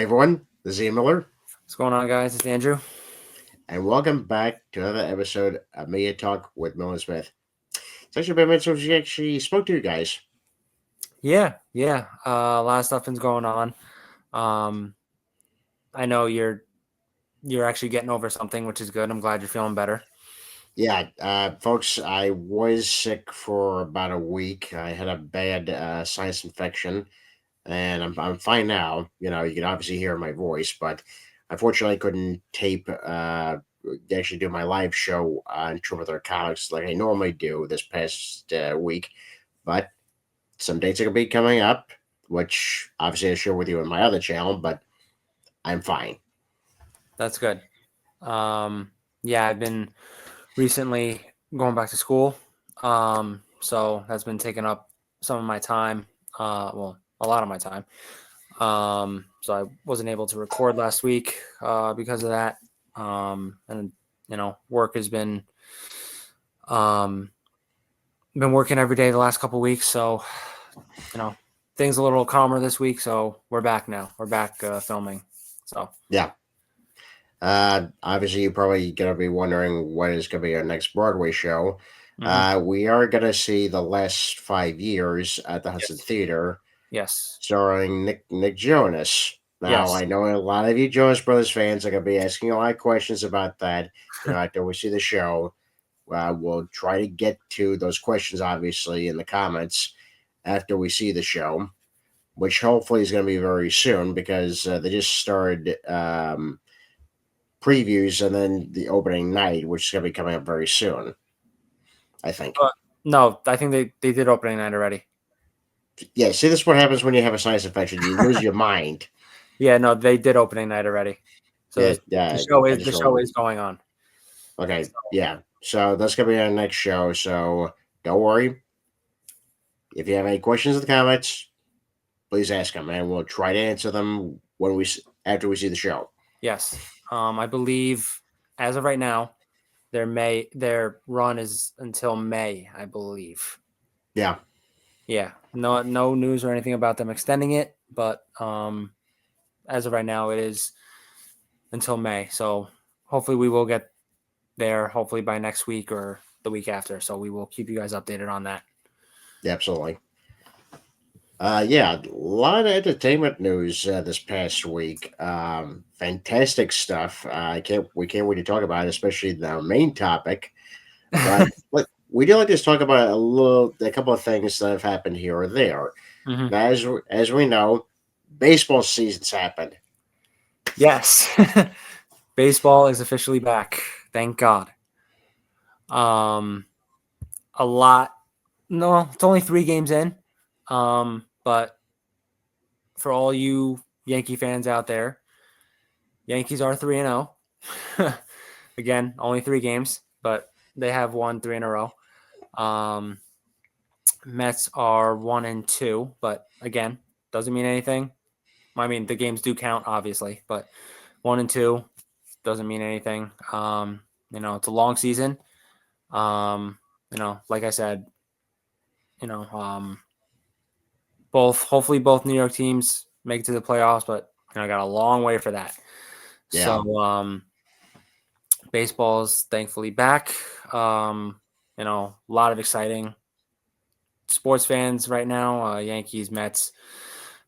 Hey everyone, this is Ian Miller, What's going on, guys? It's Andrew. and welcome back to another episode of Media Talk with Miller Smith. It's actually been a minute since we actually spoke to you guys. Yeah. A lot of stuff is going on. Um, I know you're actually getting over something, which is good. I'm glad you're feeling better. Yeah, folks, I was sick for about a week. I had a bad sinus infection, and I'm fine now. You can obviously hear my voice, but unfortunately, I couldn't actually do my live show on True with Our Comics like I normally do this past week. But some dates are going to be coming up, which obviously I share with you on my other channel, but I'm fine. That's good. Yeah, I've been recently going back to school. So that's been taking up some of my time. A lot of my time. So I wasn't able to record last week because of that. And work has um been working every day the last couple of weeks. So you know, things a little calmer this week, so we're back now. We're back filming. So Yeah. Obviously, you're probably going to be wondering what is going to be our next Broadway show. mhm. We are going to see The Last 5 Years at the Hudson Yes, Theater, yes, starring Nick Jonas. Now, yes, I know a lot of you Jonas Brothers fans are going to be asking a lot of questions about that. After we see the show, we'll try to get to those questions, obviously, in the comments after we see the show, which hopefully is going to be very soon because they just started previews and then the opening night, which is going to be coming up very soon, I think. no, I think they did opening night already. Yeah, see, this is what happens when you have a sinus infection. You lose your mind. Yeah, no, they did opening night already. So Yeah, the yeah, show I is the just show wrote. is going on. Okay, yeah. So that's going to be our next show. So don't worry. If you have any questions in the comments, please ask them, and we'll try to answer them after we see the show. Yes, I believe as of right now, their run is until May, I believe. Yeah, Yeah, no news or anything about them extending it, but as of right now, it is until May. So hopefully we will get there hopefully by next week or the week after. So we will keep you guys updated on that. absolutely. Yeah, a lot of entertainment news this past week. Fantastic stuff. We can't wait to talk about it, especially the main topic. But we do like to talk about a couple of things that have happened here or there. Mm-hmm. Now, as we know, baseball season's happened. Yes, baseball is officially back. Thank God. Um, a lot. No, it's only 3 games in. But for all you Yankee fans out there, Yankees are 3-0. Again, only 3 games, but they have won 3 in a row. Um, Mets are 1-2, but again, doesn't mean anything. I mean, the games do count, obviously, but 1-2 doesn't mean anything. It's a long season. Like I said, you know, um, hopefully both New York teams make it to the playoffs, but I got a long way for that. Yeah, So, baseball's thankfully back. A lot of exciting sports fans right now, Yankees, Mets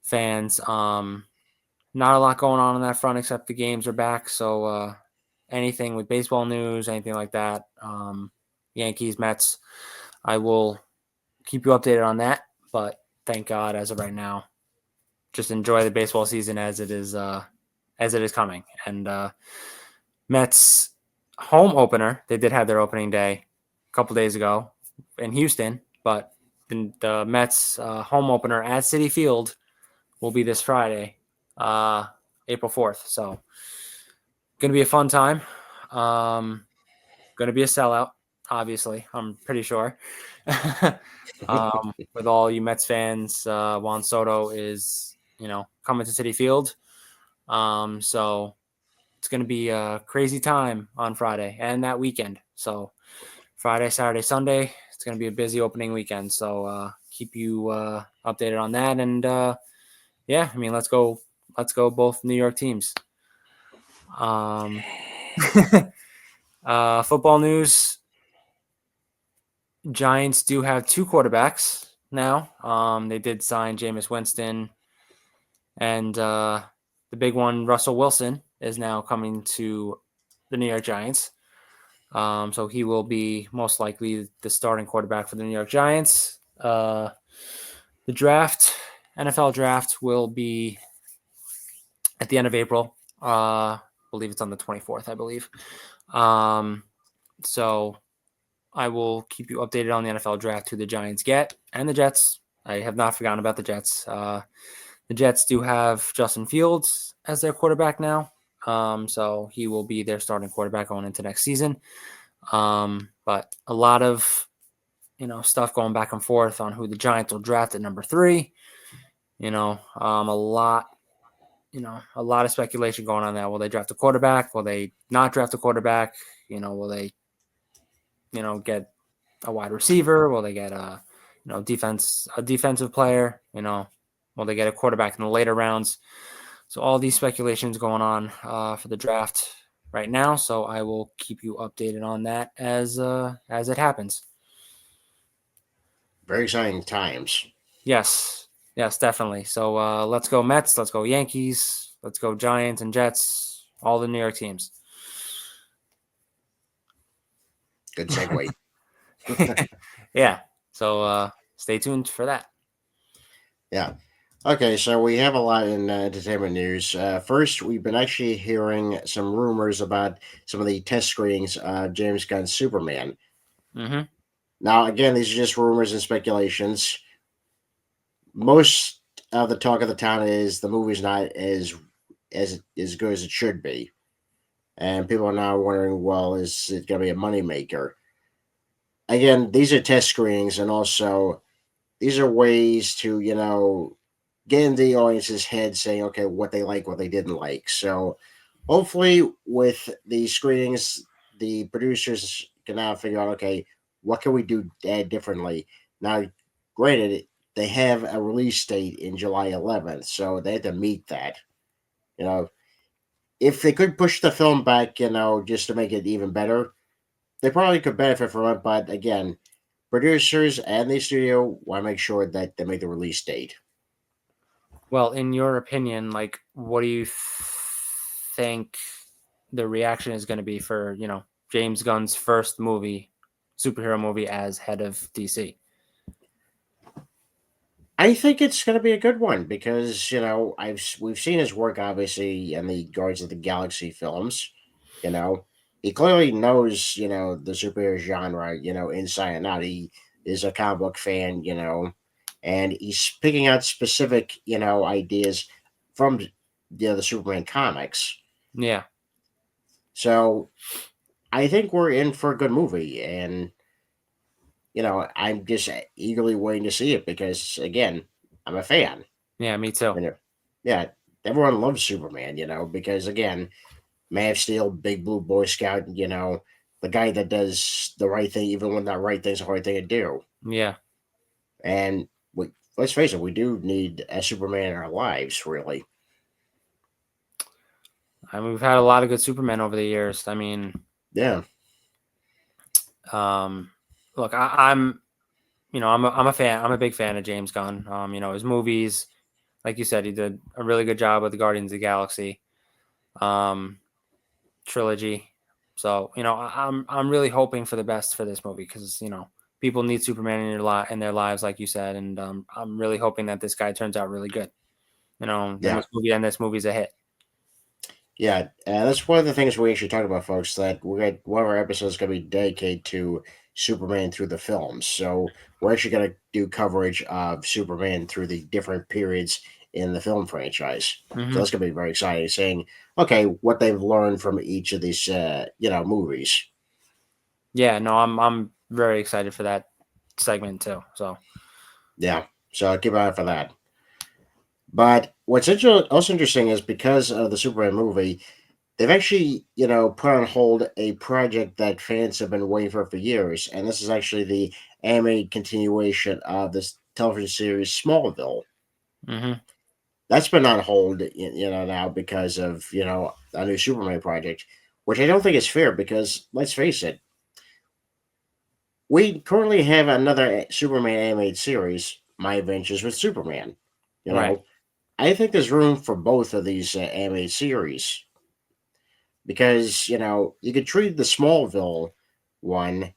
fans. Not a lot going on that front except the games are back. So anything with baseball news, anything like that, Yankees, Mets, I will keep you updated on that. But thank God, as of right now, just enjoy the baseball season as it is coming. And Mets home opener, they did have their opening day a couple days ago in Houston, but the Mets home opener at Citi Field will be this Friday, April 4th. So, going to be a fun time. Going to be a sellout, obviously, I'm pretty sure. With all you Mets fans, Juan Soto is, coming to Citi Field. So, it's going to be a crazy time on Friday and that weekend. So, Friday, Saturday, Sunday, it's going to be a busy opening weekend. So, keep you updated on that. And, yeah, I mean, let's go let's go both New York teams. Um, football news: Giants do have two quarterbacks now. They did sign Jameis Winston, and the big one, Russell Wilson, is now coming to the New York Giants. So he will be most likely the starting quarterback for the New York Giants. The draft, NFL draft, will be at the end of April. I believe it's on the 24th, I believe. So I will keep you updated on the NFL draft, who the Giants get, and the Jets. I have not forgotten about the Jets. The Jets do have Justin Fields as their quarterback now. So he will be their starting quarterback going into next season. But a lot of stuff going back and forth on who the Giants will draft at number 3. A lot of speculation going on there. Will they draft a quarterback? Will they not draft a quarterback? Will they get a wide receiver? Will they get a defensive player? Will they get a quarterback in the later rounds? So all these speculations going on for the draft right now. So I will keep you updated on that as it happens. Very exciting times. Yes, definitely. So let's go Mets. Let's go Yankees. Let's go Giants and Jets. All the New York teams. Good segue. Yeah. So stay tuned for that. Yeah. Okay, so we have a lot in entertainment news. First, we've been actually hearing some rumors about some of the test screenings of James Gunn's Superman. Mm-hmm. Now, again, these are just rumors and speculations. Most of the talk of the town is the movie's not as good as it should be, and people are now wondering, well, is it going to be a moneymaker? Again, these are test screenings, and also these are ways to get in the audience's head, saying, okay, what they like, what they didn't like. So hopefully, with the screenings, the producers can now figure out, okay, what can we do differently? Now, granted, they have a release date in July 11th, so they have to meet that. You know, if they could push the film back, just to make it even better, they probably could benefit from it. But again, producers and the studio want to make sure that they make the release date. Well, in your opinion, like, what do you think the reaction is going to be for James Gunn's first superhero movie as head of DC? I think it's going to be a good one because we've seen his work obviously in the Guardians of the Galaxy films. You know, he clearly knows the superhero genre inside and out. He is a comic book fan, and he's picking out specific ideas from the Superman comics. Yeah, So I think we're in for a good movie, and I'm just eagerly waiting to see it because again, I'm a fan. yeah, me too. Yeah, everyone loves Superman, because again, Man of Steel, Big Blue Boy Scout, the guy that does the right thing even when that right thing's the right thing to do. Yeah, And let's face it, we do need a Superman in our lives, really. I mean, we've had a lot of good Supermen over the years. I mean, Yeah, um, look, I'm a fan. I'm a big fan of James Gunn. His movies, like you said, he did a really good job with the Guardians of the Galaxy um, trilogy. So I'm really hoping for the best for this movie because people need Superman in their lives, like you said, and I'm really hoping that this guy turns out really good. And yeah, this movie's a hit. yeah. That's one of the things we actually talked about, folks. That one of our episodes is going to be dedicated to Superman through the films. So we're actually going to do coverage of Superman through the different periods in the film franchise. So Hmm. that's going to be very exciting. Saying, okay, what they've learned from each of these, movies. Yeah, no, I'm very excited for that segment too. So Yeah. So keep an eye out for that. But what's also interesting is because of the Superman movie, they've actually, put on hold a project that fans have been waiting for years, and this is actually the animated continuation of this television series Smallville. hmm that's been on hold, now because of a new Superman project, which I don't think is fair because let's face it, we currently have another Superman animated series, My Adventures with Superman. You Right. know, I think there's room for both of these animated series because you could treat the Smallville one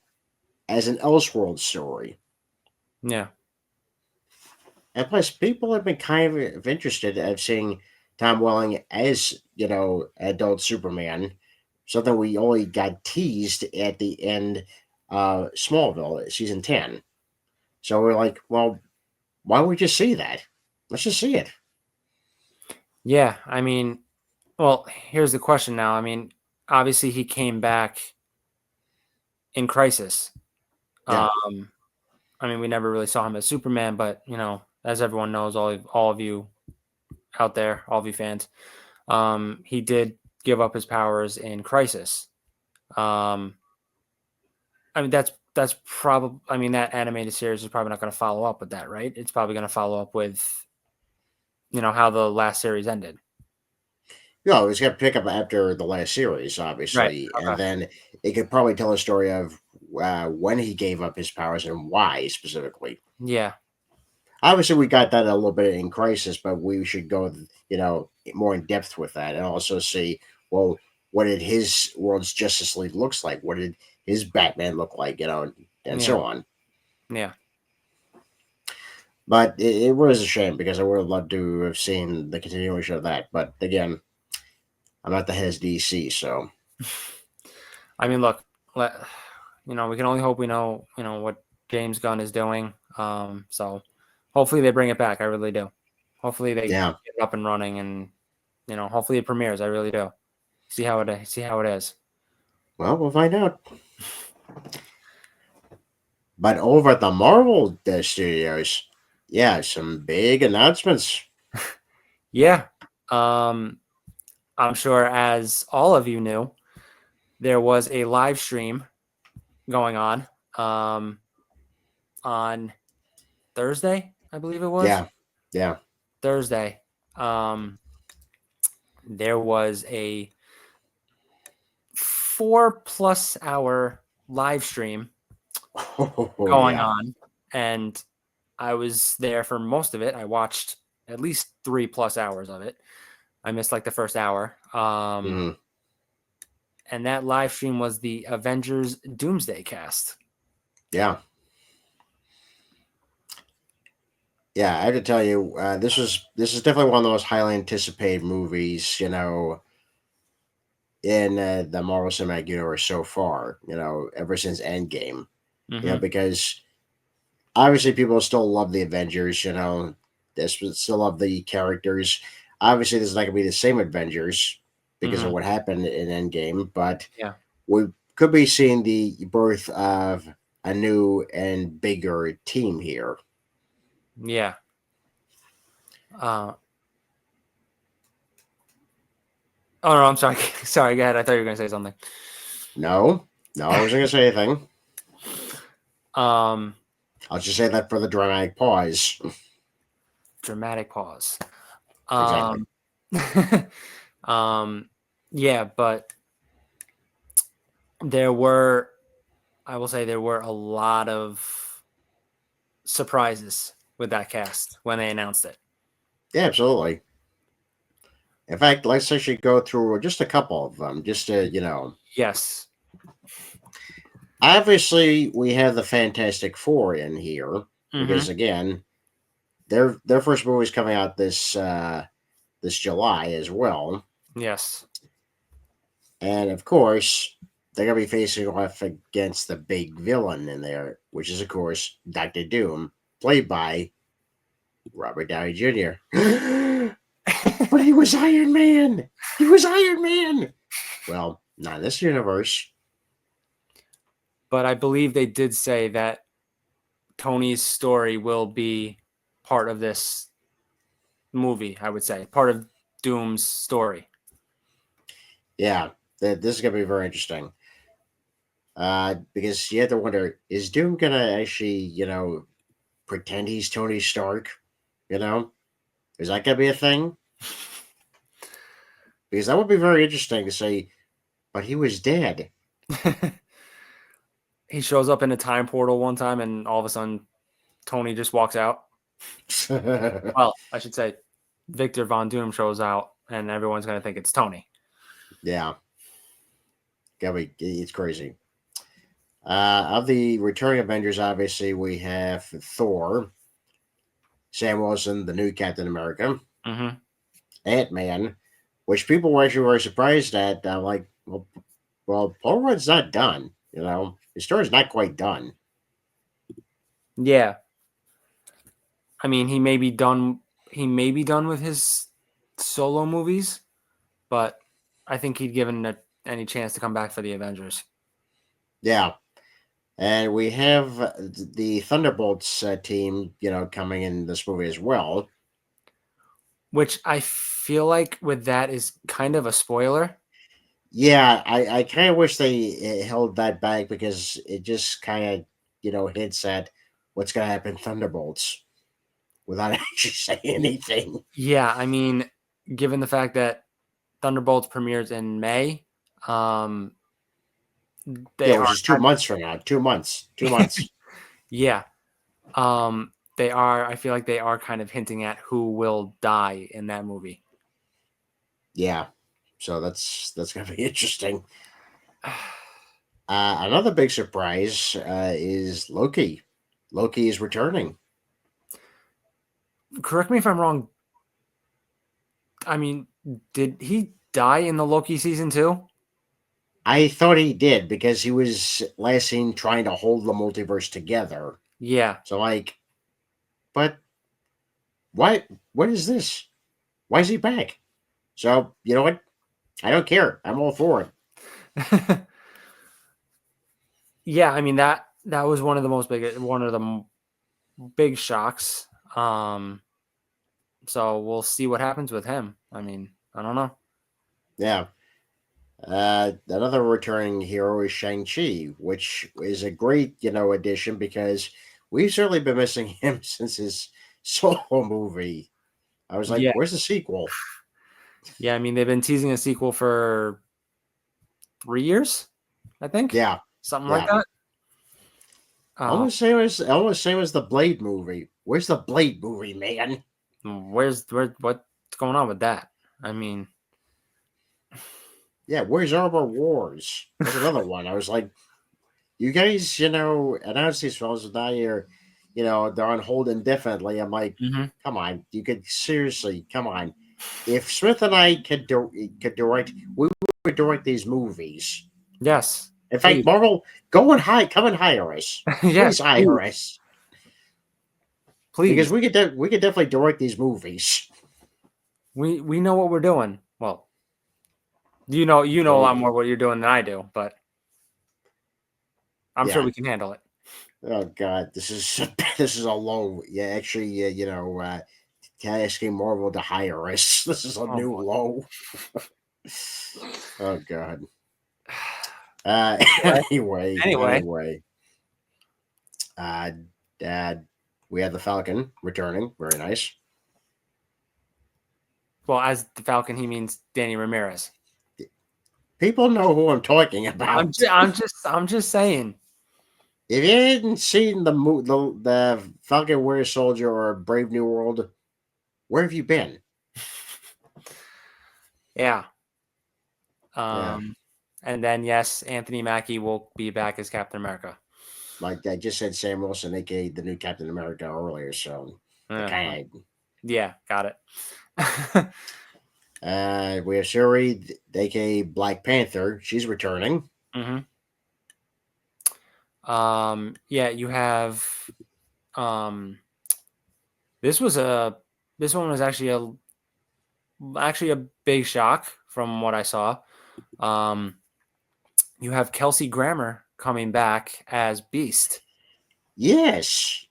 as an Elseworld story. Yeah. And plus, people have been kind of interested of seeing Tom Welling as, adult Superman, something we only got teased at the end of Smallville, season 10. So we're like, well, why don't we just see that? Let's just see it. Yeah. I mean, well, here's the question now. I mean, obviously he came back in Crisis. Yeah. Um, I mean, we never really saw him as Superman, but as everyone knows, all of you out there, all of you fans, he did give up his powers in Crisis. Um, I mean, that's probably. I mean, that animated series is probably not going to follow up with that, right? It's probably going to follow up with how the last series ended. No, it's going to pick up after the last series, Right. obviously. And Okay. then it could probably tell a story of when he gave up his powers and why specifically. Yeah. Obviously, we got that a little bit in Crisis, but we should go, more in depth with that and also see, well, what did his world's Justice League looks like? What did his Batman look like? And Yeah. so on. Yeah. But it was a shame because I would have loved to have seen the continuation of that. But again, I'm not the head of DC, so I mean, look, let, we can only hope we know, what James Gunn is doing. So hopefully they bring it back. I really do. Hopefully they get yeah. it up and running, and hopefully it premieres. I really do. See how it is. Well, we'll find out. But over at the Marvel Studios, yeah, some big announcements. Yeah. Um, I'm sure, as all of you knew, there was a live stream going um, on Thursday, I believe it was. Yeah, yeah. Thursday. Um, there was a 4+ hour live stream Oh, going yeah. on, and I was there for most of it. I watched at least 3+ hours of it. I missed like the first hour. Mhm. And that live stream was the Avengers Doomsday cast. Yeah. Yeah, I have to tell you, this is definitely one of the most highly anticipated movies, in the Marvel Cinematic Universe so far. Ever since Endgame. Mm-hmm. Because obviously people still love the Avengers. They still love the characters. Obviously, this is not going to be the same Avengers because Mm-hmm. of what happened in Endgame, but Yeah. we could be seeing the birth of a new and bigger team here. Yeah. Uh, oh no, I'm sorry. Sorry, go ahead. I thought you were gonna say something. No, no, I wasn't going to say anything. Um, I'll just say that for the dramatic pause. Dramatic pause. Exactly. Um, um, yeah, but there were, I will say, there were a lot of surprises with that cast when they announced it. Yeah, absolutely. In fact, let's actually go through just a couple of them, just to, Yes. obviously we have the Fantastic Four in here Mm-hmm. because again, their first movie is coming out this July as well, Yes. and of course they're gonna be facing off against the big villain in there, which is of course Doctor Doom, played by Robert Downey Jr. But he was Iron Man. He was Iron Man. Well, not in this universe. But I believe they did say that Tony's story will be part of this movie, I would say, part of Doom's story. Yeah, this is gonna be very interesting. Because you have to wonder, is Doom gonna actually, pretend he's Tony Stark? You know? Is that going to be a thing? Because that would be very interesting to say, but he was dead. He shows up in a time portal one time, and all of a sudden, Tony just walks out. Well, I should say, Victor Von Doom shows out, and everyone's gonna think it's Tony. Yeah, it's crazy. Of the returning Avengers, obviously we have Thor, Sam Wilson, the new Captain America, Mm-hmm. Ant Man, which people were actually very surprised at. Like, well, Paul Rudd's not done. You know, his story's not quite done. Yeah, I mean, he may be done. He may be done with his solo movies, but I think he'd given any chance to come back for the Avengers. Yeah, and we have the Thunderbolts team, coming in this movie as well. Which I feel like with that is kind of a spoiler. Yeah, I kind of wish they held that back because it just kind of, hints at what's going to happen in Thunderbolts without actually saying anything. Yeah, I mean, given the fact that Thunderbolts premieres in May, um, Yeah, they which are is 2 months from now. 2 months. 2 months. yeah, they are. I feel like they are kind of hinting at who will die in that movie. Yeah. So that's going to be interesting. Another big surprise is Loki. Loki is returning. Correct me if I'm wrong. I mean, did he die in the Loki season too? I thought he did because he was last seen trying to hold the multiverse together. Yeah. So like, but why? What is this? Why is he back? So you know what? I don't care. I'm all for it. Yeah, I mean that was one of the big shocks. So we'll see what happens with him. I mean, I don't know. Yeah. Another returning hero is Shang-Chi, which is a great, addition because we've certainly been missing him since his solo movie. I was like, Yeah. where's the sequel? Yeah, I mean they've been teasing a sequel for 3 years, I think. Yeah, Something like yeah. that. Um, Almost same as the Blade movie. Where's the Blade movie, man? what's going on with that? I mean, Yeah, where's Arbor Wars? That's another one. I was like, you guys, announced these films, but now they're on hold indefinitely. I'm like, mhm. come on, you could seriously, come on. If Smith and I could direct, we would direct these movies. Yes, In fact, please. Marvel, come and hire us. Yes, Please hire please. us because Please. we could definitely direct these movies. We know what we're doing. Well, you know a lot So more what you're doing than I do, but I'm sure yeah. we can handle it. Oh God, this is this is a low. Yeah, actually, asking Marvel to hire us. This is a Oh new boy. low. Oh God. Anyway, Anyway, anyway, anyway, uh, Dad, we have the Falcon returning. Very nice. well, as the Falcon, he means Danny Ramirez. People know who I'm talking I'm about. just, I'm just, I'm just saying. If you hadn't seen the Falcon Winter Soldier or Brave New World, where have you been? Yeah. Yeah, And then yes, Anthony Mackie will be back as Captain America. like I just said, Sam Wilson, aka the new Captain America earlier. So it kind of. Yeah, got it. We have Shuri, aka Black Panther. She's returning. hmm Yeah, you have. Um, this was a. This one was actually a big shock from what I saw. Um, you have Kelsey Grammer coming back as Beast. Yes,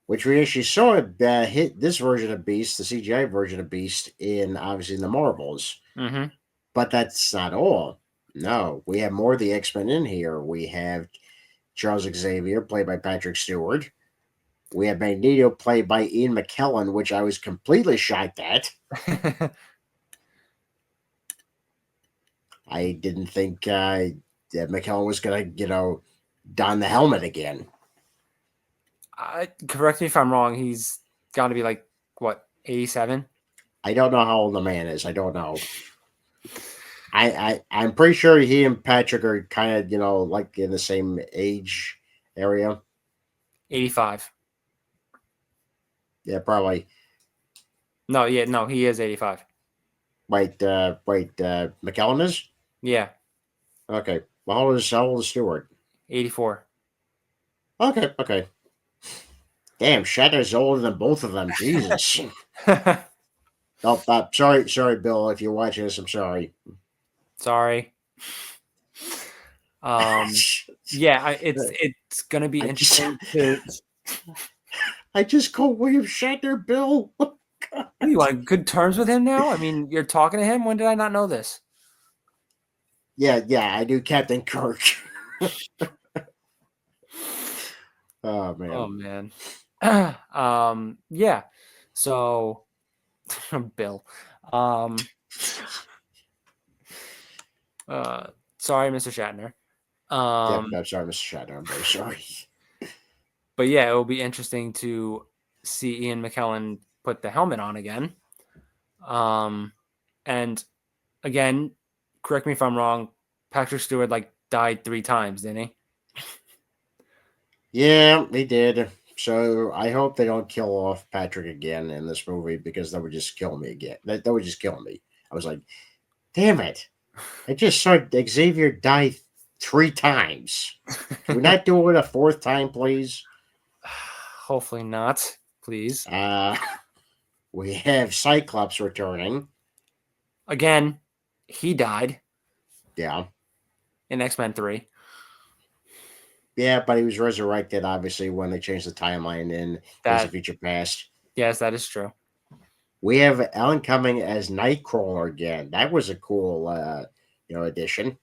which we actually saw hit this version of Beast, the CGI version of Beast, in obviously in the Marvels. hmm But that's not all. No, we have more of the X Men in here. We have Charles Xavier, played by Patrick Stewart. We have Magneto played by Ian McKellen, which I was completely shocked at. I didn't think that McKellen was going to, don the helmet again. Correct me if I'm wrong. He's got to be like what 87. I don't know how old the man is. I don't know. I'm pretty sure he and Patrick are kind of like in the same age area. 85. Yeah, probably. No, yeah, no, he is 85. Wait. McKellen is Yeah, okay. Well, how old is Stewart? 84. Okay. Damn, Shatner's older than both of them. Jesus. Oh, sorry, Bill. If you're watching this, I'm sorry. Sorry. Yeah, it's gonna be I just interesting to. I just called William Shatner Bill. What, you on good terms with him now? I mean, you're talking to him. When did I not know this? Yeah, I do Captain Kirk. Oh Oh man. man. Yeah. So, Bill. Um. Uh. Sorry, Mr. Shatner. Yep, Um. I'm sorry, Mr. Shatner. I'm very sorry. But yeah, it will be interesting to see Ian McKellen put the helmet on again. And again, correct me if I'm wrong. Patrick Stewart like died 3 times, didn't he? Yeah, he did. So I hope they don't kill off Patrick again in this movie because that would just kill me again. That would just kill me. I was like, damn it. I just saw Xavier die 3 times. Can we not do it a fourth time, please? Hopefully not. Please. Uh, we have Cyclops returning. Again, he died Yeah. in X-Men 3. Yeah, but he was resurrected, obviously, when they changed the timeline in Days of That Future Past. yes, that is true. We have Alan Cumming as Nightcrawler again. That was a cool, addition.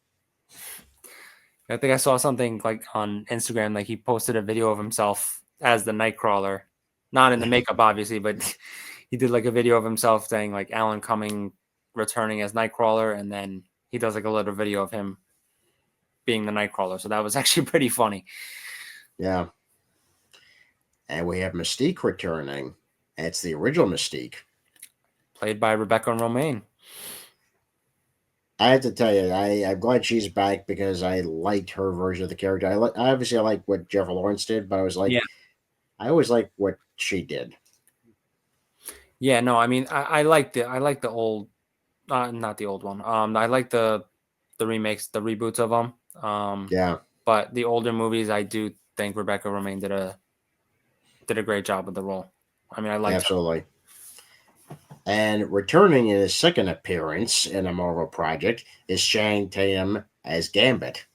I think I saw something like on Instagram, like he posted a video of himself as the Nightcrawler, not in the makeup, obviously, but he did like a video of himself saying like Alan Cumming returning as Nightcrawler, and then he does like a little video of him being the Nightcrawler. So that was actually pretty funny. Yeah. And we have Mystique returning. And it's the original Mystique. Played by Rebecca Romaine. I have to tell you, I'm glad she's back because I liked her version of the character. I like what Jennifer Lawrence did, but I was like, Yeah. I always like what she did. Yeah, no, I mean, I liked it. I like the old, not the old one. I like the remakes, the reboots of them. Yeah, But the older movies, I do think Rebecca Romaine did a great job with the role. I mean, I liked her. absolutely. And returning in his second appearance in a Marvel project is Channing Tatum as Gambit.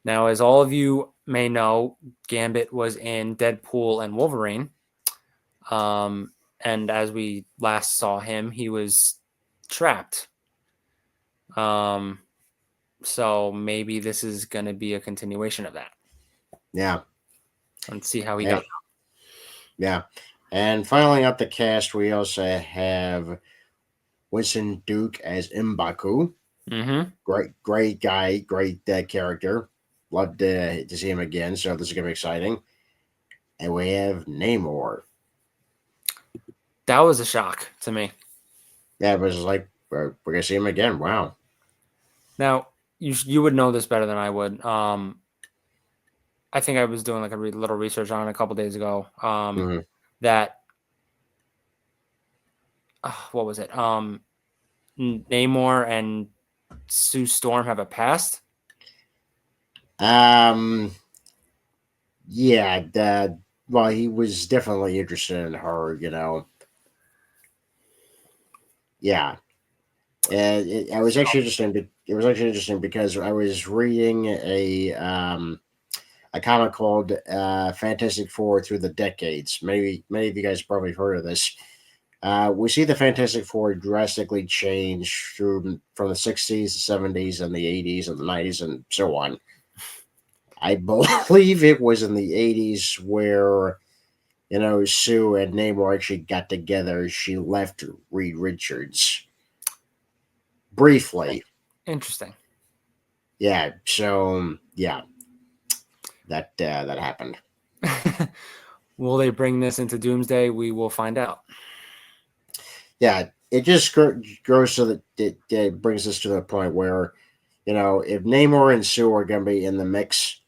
Now, as all of you may know, Gambit was in Deadpool and Wolverine. And as we last saw him, he was trapped. So maybe this is going to be a continuation of that. Yeah. And see how he Hey, got. yeah. And finally up the cast, we also have Winston Duke as M'Baku. Mm-hmm. Great guy, great character. Love to see him again. So this is gonna be exciting. And we have Namor. That was a shock to me. Yeah, it was like we're gonna see him again. Wow. Now, you would know this better than I would. I think I was doing like a little research on it a couple days ago. Mm-hmm. That what was it? Namor and Sue Storm have a past. Um. Yeah. Well, he was definitely interested in her. Yeah. It was actually interesting. It was actually interesting because I was reading a comic called Fantastic Four Through the Decades. Many of you guys probably heard of this. We see the Fantastic Four drastically change from the 60s, the 70s, and the 80s, and the 90s, and so on. I believe it was in the 80s where Sue and Namor actually got together. She left Reed Richards briefly. Interesting. Yeah. So yeah, that happened. Will they bring this into Doomsday? We will find out. Yeah. It just grows to it brings us to the point where if Namor and Sue are going to be in the mix,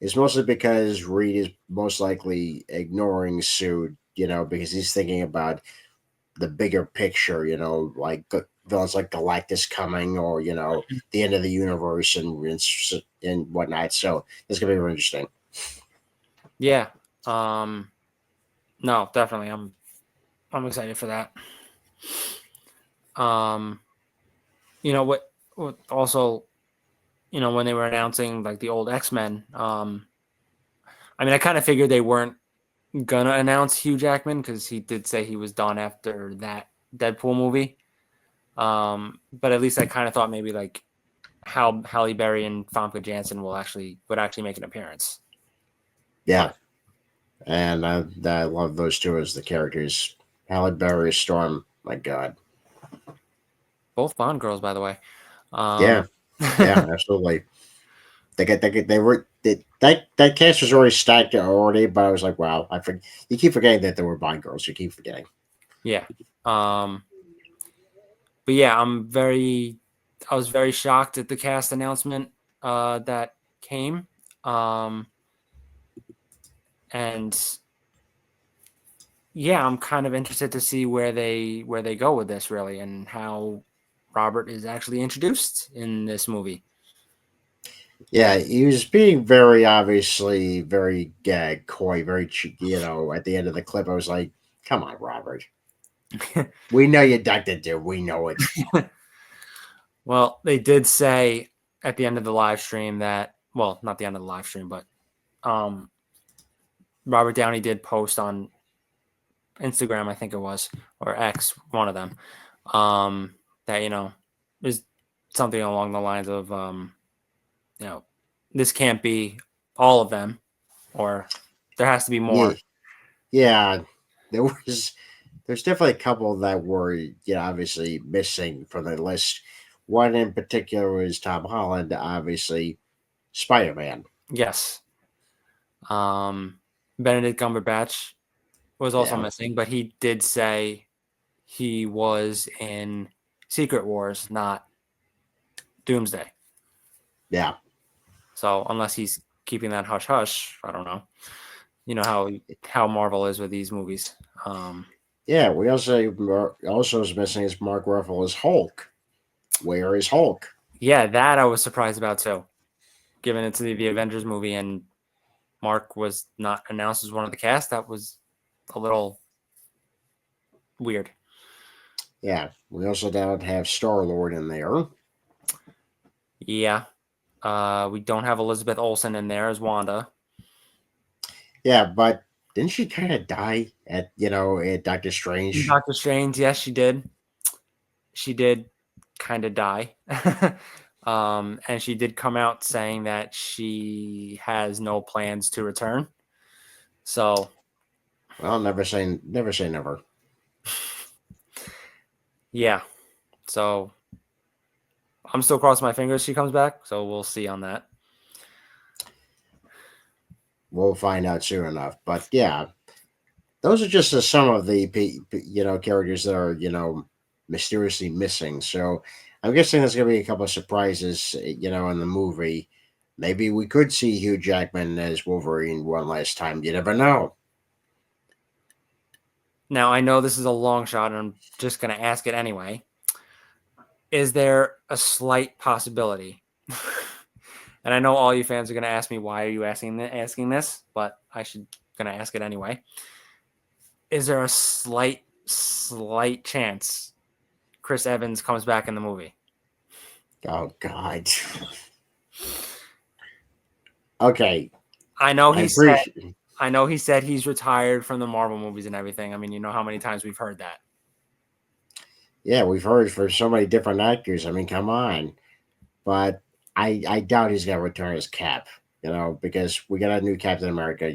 it's mostly because Reed is most likely ignoring Sue. Because he's thinking about the bigger picture. Like villains like Galactus coming, or the end of the universe and whatnot. So it's gonna be very interesting. Yeah. Um, no, definitely. I'm excited for that. Um, what also, when they were announcing like the old X-Men, I mean I kind of figured they weren't gonna announce Hugh Jackman because he did say he was done after that Deadpool movie. But at least I kind of thought maybe like how Halle Berry and Famke Janssen would actually make an appearance. Yeah, But and I love those two as the characters. Halle Berry, Storm. My God. both Bond girls, by the way. Yeah, Um, yeah, absolutely. They were that cast was already stacked already, but I was like, wow, you keep forgetting that they were Bond girls. You keep forgetting. yeah. Um, but yeah, I was very shocked at the cast announcement that came. Um, and yeah, I'm kind of interested to see where they go with this really and how Robert is actually introduced in this movie. Yeah, he was being very obviously very coy, very At the end of the clip, I was like, "Come on, Robert. We know you're Doctor Doom. We know it." Well, they did say at the end of the live stream that, well, not the end of the live stream, but um, Robert Downey did post on Instagram, I think it was, or X, one of them, that is something along the lines of you know, this can't be all of them, or there has to be Yeah, more. yeah. There was there's definitely a couple that were obviously missing from the list. One in particular was Tom Holland, obviously Spider Man. Yes. Um, Benedict Cumberbatch was also Yeah, missing, but he did say he was in Secret Wars, not Doomsday. yeah, So unless he's keeping that hush hush, I don't know. You know how Marvel is with these movies. Um, yeah. We also is missing is Mark Ruffalo's Hulk. Where is Hulk? yeah, that I was surprised about too, given it's the Avengers movie and Mark was not announced as one of the cast. That was a little weird. Yeah, we also don't have Star Lord in there. Yeah. We don't have Elizabeth Olsen in there as Wanda. Yeah, but didn't she kind of die at Doctor Strange? Doctor Strange, yes, she did. She did kind of die. And she did come out saying that she has no plans to return. So, Well, never say never. yeah. So, I'm still crossing my fingers she comes back. So, we'll see on that. We'll find out soon enough. But yeah, those are just some of the characters that are mysteriously missing. So I'm guessing there's going to be a couple of surprises in the movie. Maybe we could see Hugh Jackman as Wolverine one last time. You never know. Now, I know this is a long shot, and I'm just going to ask it anyway. Is there a slight possibility? And I know all you fans are going to ask me, why are you asking this? But I should going to ask it anyway. Is there a slight chance Chris Evans comes back in the movie? Oh God. Okay, I know he I'm said pretty. I know he said he's retired from the Marvel movies and everything. I mean, you know how many times we've heard that. Yeah, we've heard for so many different actors. I mean, come on. But I doubt he's gonna return as Cap. Because we got a new Captain America.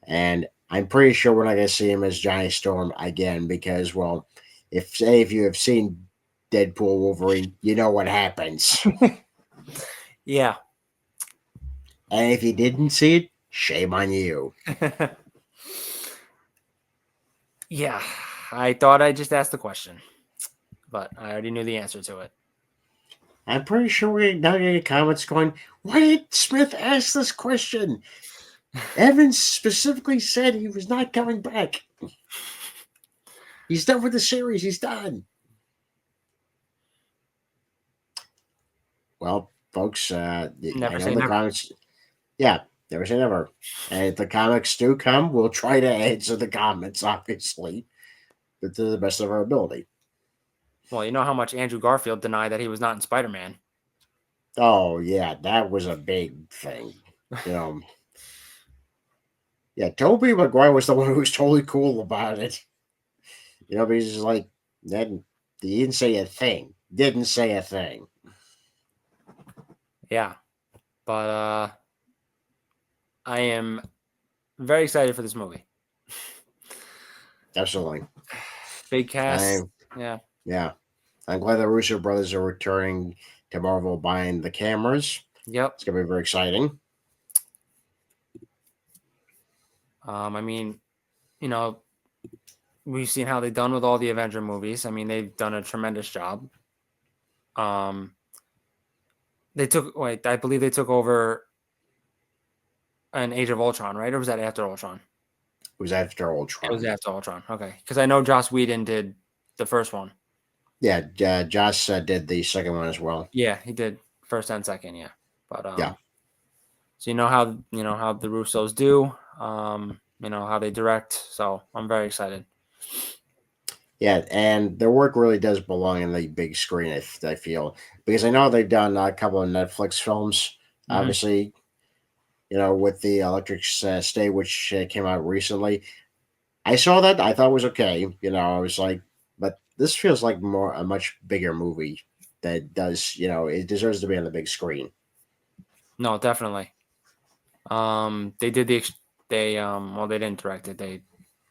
and I'm pretty sure we're not going to see him as Johnny Storm again because, well, if you have seen Deadpool Wolverine, you know what happens, Yeah. and if you didn't see it, shame on you. Yeah. I thought I just asked the question, but I already knew the answer to it. I'm pretty sure we're now getting comments going, why did Smith ask this question? Evans specifically said he was not coming back. He's done with the series. He's done. Well, folks, I Never know say the never. comics. Yeah, never say never. And if the comics do come, we'll try to answer the comments, obviously, but to the best of our ability. Well, you know how much Andrew Garfield denied that he was not in Spider Man. Oh yeah, that was a big thing. You know, yeah, Toby Maguire was the one who was totally cool about it. You know, but he's just like, then he didn't say a thing. Didn't say a thing. Yeah. But I am very excited for this movie. Absolutely. Big cast. I'm Yeah. yeah. I'm glad the Russo brothers are returning to Marvel behind the cameras. Yep. It's gonna be very exciting. I mean, you know, we've seen how they've done with all the Avenger movies. I mean, they've done a tremendous job. Um, they took wait, I believe they took over an Age of Ultron, right? Or was that after Ultron? It was after It was Ultron. after Ultron. Okay, because I know Joss Whedon did the first one. Yeah, Josh did the second one as well. Yeah, he did first and second. Yeah, but Yeah, so you know how the Russos do. You know how they direct. So I'm very excited. yeah, and their work really does belong in the big screen. I feel because I know they've done a couple of Netflix films. Hmm. Obviously, you know, with the Electric Stay, which came out recently. I saw that. I thought it was okay. You know, I was like, but this feels like more a much bigger movie that does. You know, it deserves to be on the big screen. No, definitely. They did they well they didn't direct it. They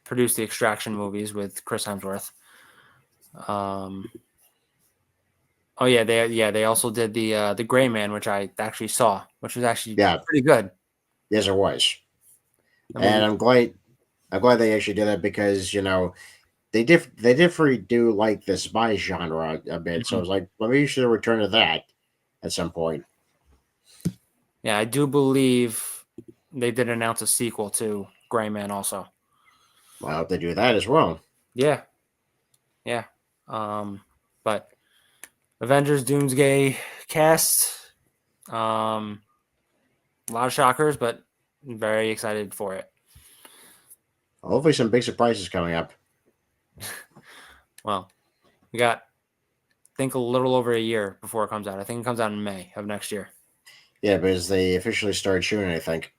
produced the Extraction movies with Chris Hemsworth. Um, oh yeah they also did the Gray Man, which I actually saw, which was actually Yeah, pretty good. yes, it was, The and movie. I'm glad they actually did that because you know they differently do like the spy genre a bit. So I Mhm. was like, well, maybe you should return to that at some point. Yeah, I do believe they did announce a sequel to Gray Man also. Well, I hope they do that as well. Yeah, yeah. But Avengers Doomsday cast. Um, a lot of shockers, but very excited for it. Hopefully, some big surprises coming up. Well, we got I think a little over a year before it comes out. I think it comes out in May of next year. Yeah, because they officially started shooting. I think.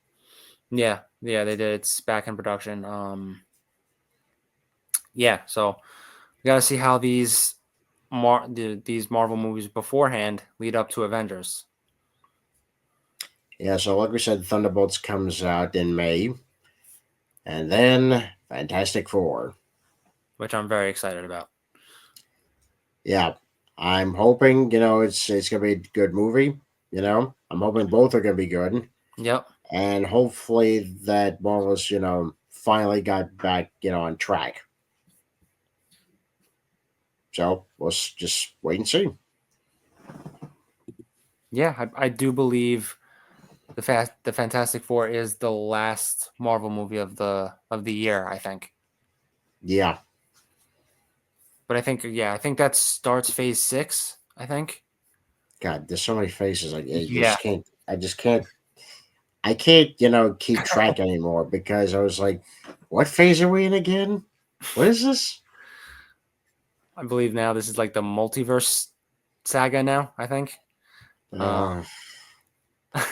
Yeah, yeah, they did. It's back in production. Yeah, so we got to see how these Marvel movies beforehand lead up to Avengers, Yeah, so like we said, Thunderbolts comes out in May, and then Fantastic Four. which I'm very excited about. Yeah, I'm hoping it's gonna be a good movie. You know, I'm hoping both are gonna be good, Yep. and hopefully that Marvel's finally got back on track. So let's just wait and see. Yeah, I do believe the Fantastic Four is the last Marvel movie of the year. I think, Yeah, but I think that starts Phase 6. I think. God, there's so many faces. I Yeah, just can't. I just can't. I can't keep track anymore because I was like, what phase are we in again? What is this? I believe now this is like the multiverse saga. Now I think. Uh, Uh, but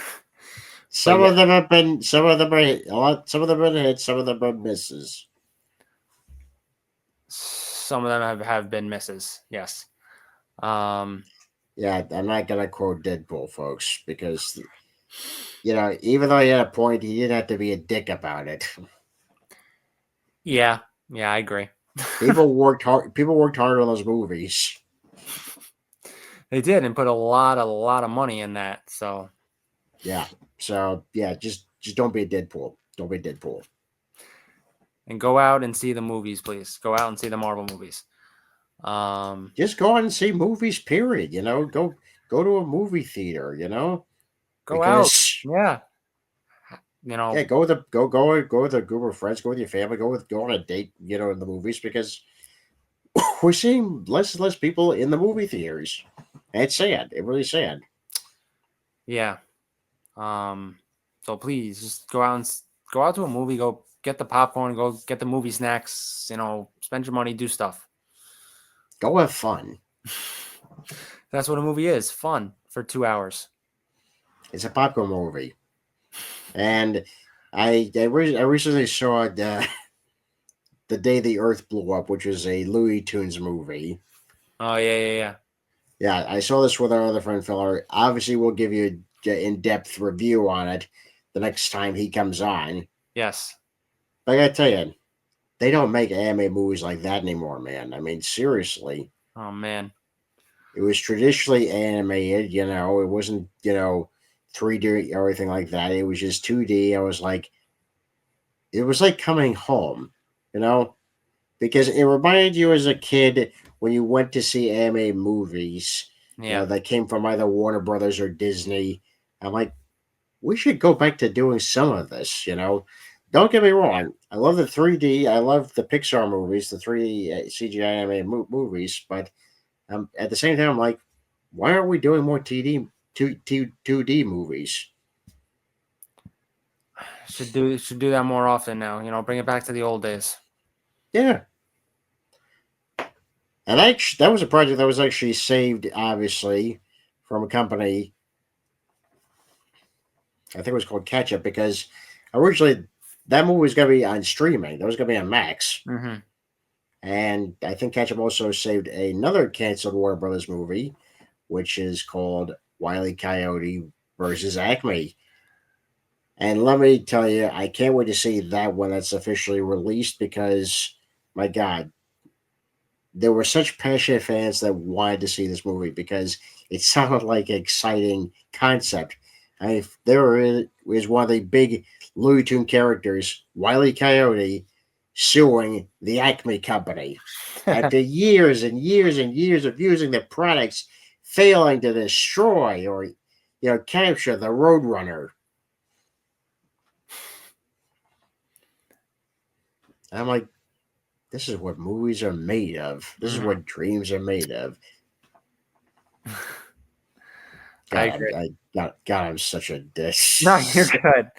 some yeah, of them have been. Some of them are a lot. Some of them are hits. Some of them are misses. some of them have been misses. Yes. Um, Yeah, I'm not gonna quote Deadpool, folks, because even though he had a point, he didn't have to be a dick about it. Yeah, yeah, I agree. People worked hard. People worked hard on those movies. They did and put a lot of money in that. So Yeah. So yeah, just don't be a Deadpool. Don't be a Deadpool. and go out and see the movies, please. Go out and see the Marvel movies. Um, Just go out and see movies. Period. Go to a movie theater. go out. Because Yeah, yeah, go with a group of friends. Go with your family. Go on a date. In the movies because we're seeing less and less people in the movie theaters. And it's sad. It really sad. yeah. So please just go out to a movie. Go get the popcorn. Go get the movie snacks. Spend your money. Do stuff. Go have fun. That's what a movie is. Fun for 2 hours. It's a popcorn movie. And I recently saw the Day the Earth Blew Up, which is a Looney Tunes movie. Oh yeah, yeah, yeah. Yeah, I saw this with our other friend Filler. Obviously, we'll give you an in-depth review on it the next time he comes on. Yes. But I gotta tell you, they don't make anime movies like that anymore, man. I mean, seriously. Oh man. It was traditionally animated, it wasn't, 3D or anything like that. It was just 2D. It was like coming home, you know, because it reminded you as a kid when you went to see anime movies, Yeah. that came from either Warner Brothers or Disney. I'm like, we should go back to doing some of this. Don't get me wrong. I love the 3D. I love the Pixar movies, the 3D CGI anime movies. But at the same time, I'm like, why aren't we doing more 2D movies? Should do that more often now. Bring it back to the old days. Yeah. And that was a project that was actually saved, obviously, from a company. I think it was called Catch Up because originally that movie was going to be on streaming. That was going to be on Max. Mm-hmm. And I think Catch Up also saved another canceled Warner Brothers movie, which is called Wile E. Coyote versus Acme. And let me tell you, I can't wait to see that when that's officially released because, my God, there were such passionate fans that wanted to see this movie because it sounded like an exciting concept. There is one of the big Looney Tune characters, Wile E. Coyote, suing the Acme Company after years and years and years of using their products, failing to destroy or capture the Roadrunner. And I'm like, this is what movies are made of. This is Mm-hmm. what dreams are made of. I God, agree. I'm such a dick. No, you're good.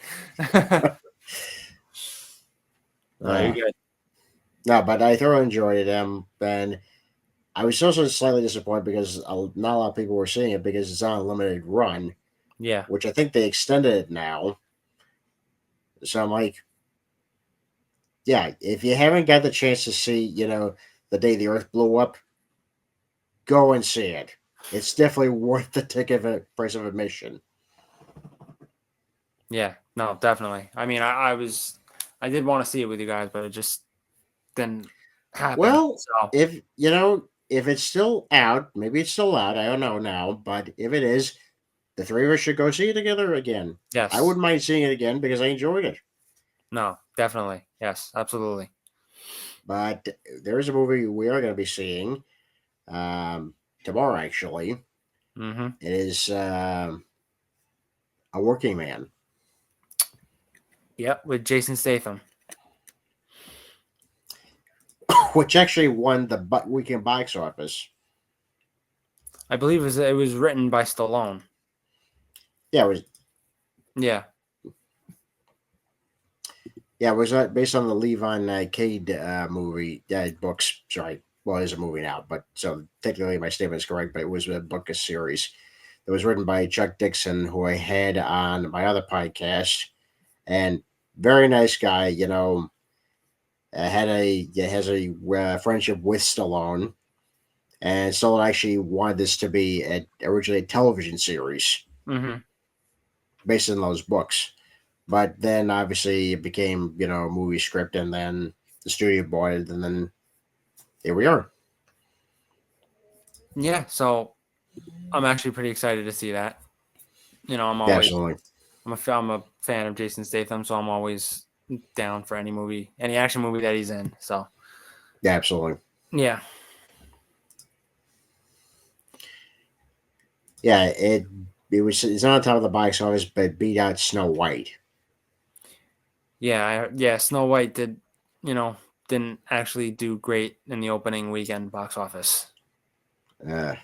No, you're Uh, good. no, but I thoroughly enjoyed it. And I was also slightly disappointed because not a lot of people were seeing it because it's on a limited run, Yeah. which I think they extended it now. So I'm like, yeah, if you haven't got the chance to see, the Day the Earth Blew Up, go and see it. It's definitely worth the price of admission. Yeah. No, definitely. I mean, I did want to see it with you guys, but it just didn't happen. Well, So if it's still out, maybe it's still out. I don't know now, but if it is, the three of us should go see it together again. I yes. wouldn't mind seeing it again because I enjoyed it. No, definitely. Yes, absolutely. But there is a movie we are going to be seeing tomorrow. Actually, Mm-hmm. it is A Working Man, Yep, with Jason Statham. which actually won the weekend box office. I believe it was written by Stallone. Yeah, it was. Yeah. Yeah, it was based on the Levon Cade movie books. Sorry, well, it is a movie now, but so technically my statement is correct. But it was a book, a series. It was written by Chuck Dixon, who I had on my other podcast, and very nice guy. Has a friendship with Stallone, and Stallone actually wanted this to be originally a television series Mm-hmm. based on those books. But then obviously it became, a movie script, and then the studio bought it, and then here we are. Yeah, so I'm actually pretty excited to see that. You know, Absolutely, I'm a fan of Jason Statham, so I'm always down for any movie, any action movie that he's in. So absolutely. yeah, Yeah, it's not on top of the box office, but beat out Snow White. yeah. Snow White you know, didn't actually do great in the opening weekend box office. Uh,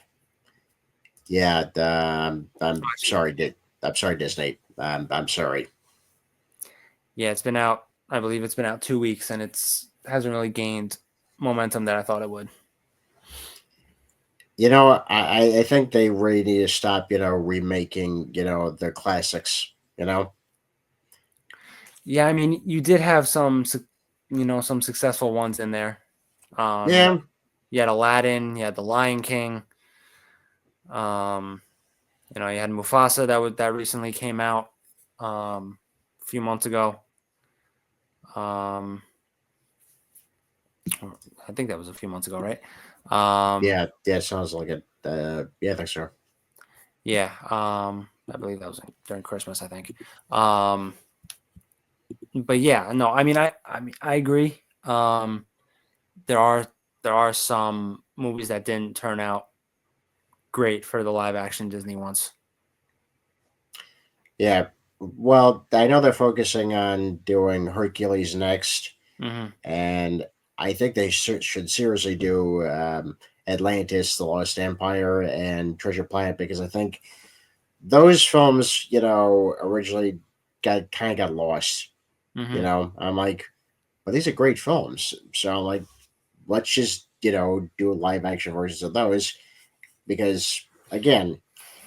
yeah, I'm Actually, sorry, I'm sorry, Disney. I'm sorry. yeah, it's been out. I believe it's been out 2 weeks, and hasn't really gained momentum that I thought it would. I think they really need to stop, remaking, the classics. Yeah, I mean, you did have some successful ones in there. Um, you, Yeah, you had Aladdin, you had The Lion King. Um, you had Mufasa that recently came out a few months ago. Um, I think that was a few months ago, right? Um, yeah, sounds like it. Yeah, I think so. yeah, I believe that was during Christmas, I think. Um, but yeah, no, I agree. There are there are some movies that didn't turn out great for the live action Disney ones. Yeah, well, I know they're focusing on doing Hercules next, Hmm. and I think they should seriously do Atlantis, The Lost Empire, and Treasure Planet because I think those films, originally got lost. Hmm. I'm like, well, these are great films, so I'm like, let's just do live action versions of those because again,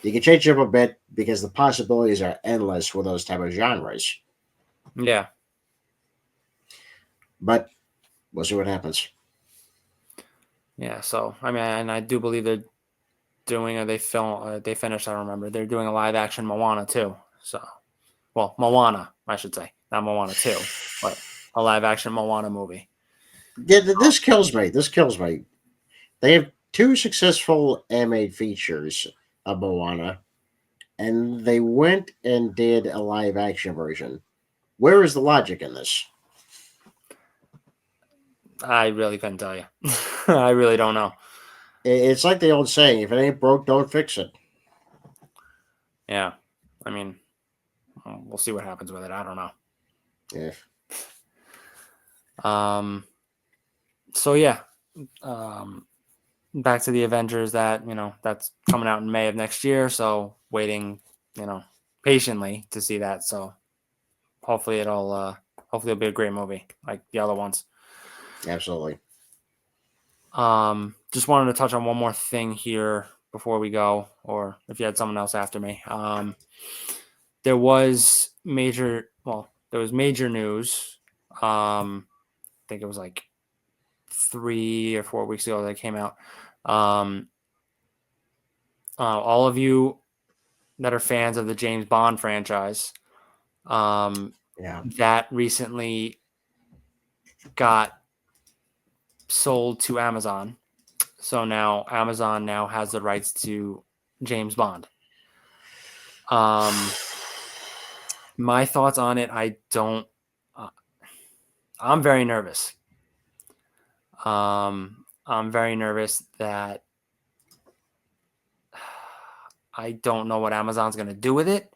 you can change it up a bit because the possibilities are endless with those type of genres. Yeah, But we'll see what happens. yeah. So I mean, and I do believe they're doing or they finished. I don't remember. They're doing a live action Moana too. So well, Moana, I should say, not Moana two, but a live action Moana movie. Yeah, this kills me. This kills me. They have two successful animated features of Moana, and they went and did a live action version. Where is the logic in this? I really couldn't tell you. I really don't know. It's like the old saying: if it ain't broke, don't fix it. Yeah, I mean, we'll see what happens with it. I don't know. Yeah, Um. So yeah. Um. Back to the Avengers that's coming out in May of next year. So waiting, you know, patiently to see that. So hopefully it'll be a great movie like the other ones. absolutely. Just wanted to touch on one more thing here before we go, or if you had someone else after me. There was major news. I think it was like 3 or 4 weeks ago that came out. Um, all of you that are fans of the James Bond franchise, um, Yeah. that recently got sold to Amazon. So now Amazon now has the rights to James Bond. Um, my thoughts on it, I don't. Uh, I'm very nervous. I'm very nervous that I don't know what Amazon's going to do with it.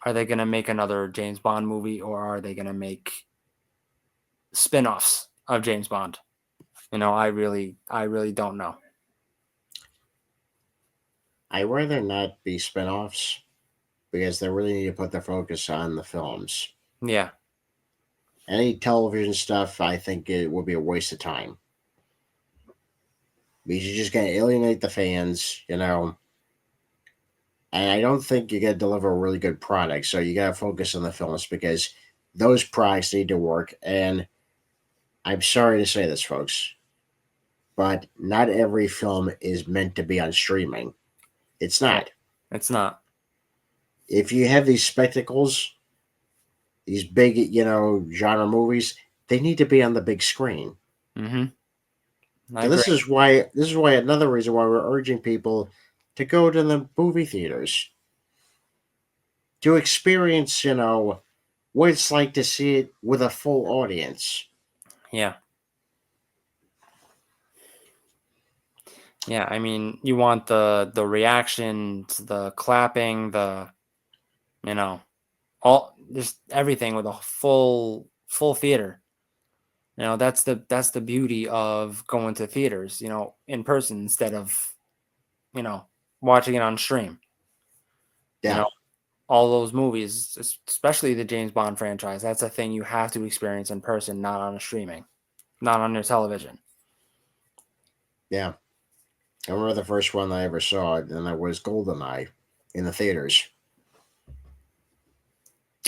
Are they going to make another James Bond movie, or are they going to make spin-offs of James Bond? I really don't know. I rather not be spin-offs because they really need to put their focus on the films. Yeah, Any television stuff, I think it would be a waste of time because you're just going to alienate the fans. And I don't think you're going to deliver a really good product. So you got to focus on the films because those products need to work. And I'm sorry to say this, folks, but not every film is meant to be on streaming. It's yeah, not. it's not. If you have these spectacles, these big, genre movies, They need to be on the big screen. Mm-hmm. I So agree. this is why another reason why we're urging people to go to the movie theaters to experience, what it's like to see it with a full audience. Yeah. Yeah. I mean, you want the reactions, the clapping, the you know, all just everything with a full theater. That's the beauty of going to theaters, in person instead of, you know, watching it on stream. You Yeah, know, all those movies, especially the James Bond franchise, that's a thing you have to experience in person, not on a streaming, not on your television. yeah. I remember the first one I ever saw, and that was Goldeneye in the theaters.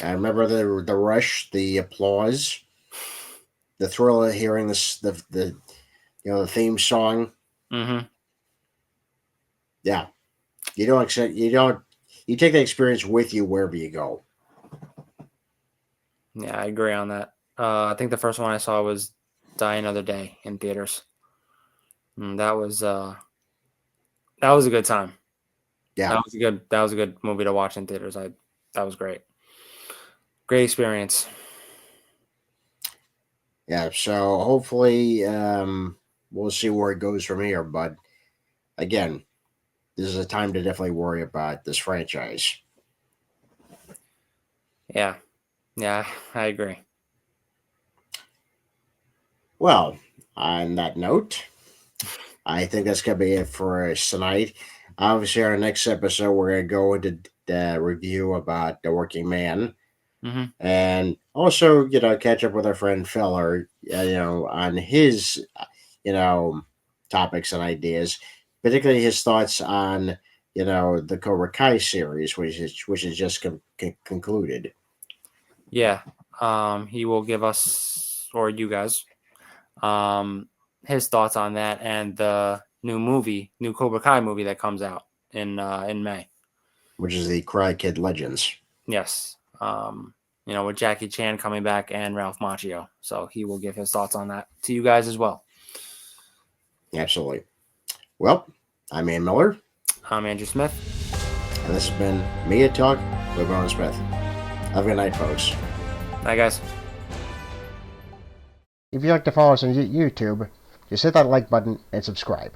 I remember the rush, the applause, the thrill of hearing the theme song. Hmm. Yeah, you take the experience with you wherever you go. Yeah, I agree on that. I think the first one I saw was Die Another Day in theaters. And that was a good time. Yeah, That was a good movie to watch in theaters. That was great. Great experience. yeah. So hopefully, we'll see where it goes from here. But again, this is a time to definitely worry about this franchise. Yeah. Yeah, I agree. Well, on that note, I think that's gonna be it for us tonight. Obviously, our next episode, we're gonna go into the review about the Working Man, Hmm. and also, catch up with our friend Feller, on his, you know, topics and ideas, particularly his thoughts on, the Cobra Kai series, which is just concluded, Yeah. He will give us, or you guys, um, his thoughts on that and the new Cobra Kai movie that comes out in May. which is the Karate Kid Legends. Yes. With Jackie Chan coming back and Ralph Macchio. So he will give his thoughts on that to you guys as well. Absolutely. Well, I'm Ian Miller, I'm Andrew Smith. and this has been Media Talk with Ron Smith. Have a good night, folks. Bye, guys. If you'd like to follow us on YouTube, just hit that like button and subscribe.